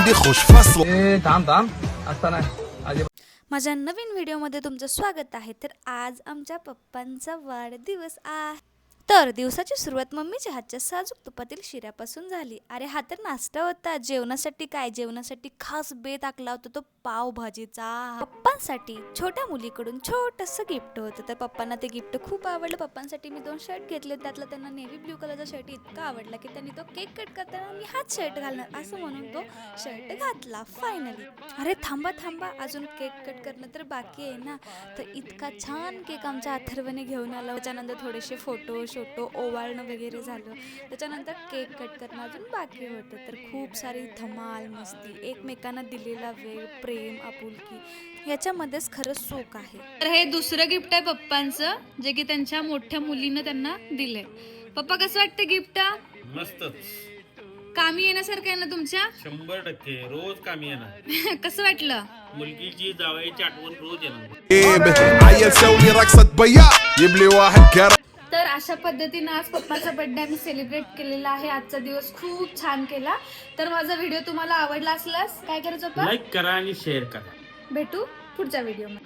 عندي خوش فصل. थांब आता नाही. माझ्या नवीन व्हिडिओमध्ये तुमचं स्वागत आहे. तर आज आमच्या पप्पांचा वाढदिवस आहे. तर दिवसाची सुरुवात मम्मीच्या हातच्या साजूक तुपातील शिऱ्यापासून झाली. अरे हा तर नाश्ता होता. जेवणासाठी खास बेत आखला होता तो पावभाजीचा. पप्पांसाठी छोट्या मुलीकडून छोटंसं गिफ्ट होतं. तर पप्पांना ते गिफ्ट खूप आवडलं. पप्पांसाठी मी 2 शर्ट घेतले. त्यातला त्यांना नेव्ही ब्ल्यू कलरचा शर्ट इतका आवडला की त्यांनी तो केक कट करताना मी हाच शर्ट घालणार असं म्हणून तो शर्ट घातला फायनली. अरे थांबा अजून केक कट करणं तर बाकी आहे ना. तर इतका छान केक आमच्या अथर्वने घेऊन आला. त्याच्यानंतर थोडेसे फोटो ओवाळणं वगैरे झालं. त्याच्यानंतर केक कट करणं अजून बाकी होतं. तर खूप सारी धमाल मस्ती, एकमेकांना दिलेला वेळ, प्रेम, आपुलकी याच्यामध्येच खरं सुख आहे. तर हे दुसरं गिफ्ट आहे पप्पांचं, जे की त्यांच्या मोठ्या मुलीनं त्यांना दिलंय. पप्पा कसं वाटतं गिफ्ट? मस्तच. कामी येण्यासारखं आहे ना तुमच्या? 100% रोज कामी येणार. कसं वाटलं? मुलगीची जावयाची आठवण रोज येणार. عيل سوي رقصة بياع يبلي واحد كرم. तर अशा पद्धतीनं आज पप्पाचा बर्थडे आम्ही सेलिब्रेट केलेला आहे. आजचा दिवस खूप छान केला. तर माझा व्हिडिओ तुम्हाला आवडला असल्यास काय करायचं पप्पा? लाईक करा आणि शेअर करा. भेटू पुढच्या व्हिडिओमध्ये.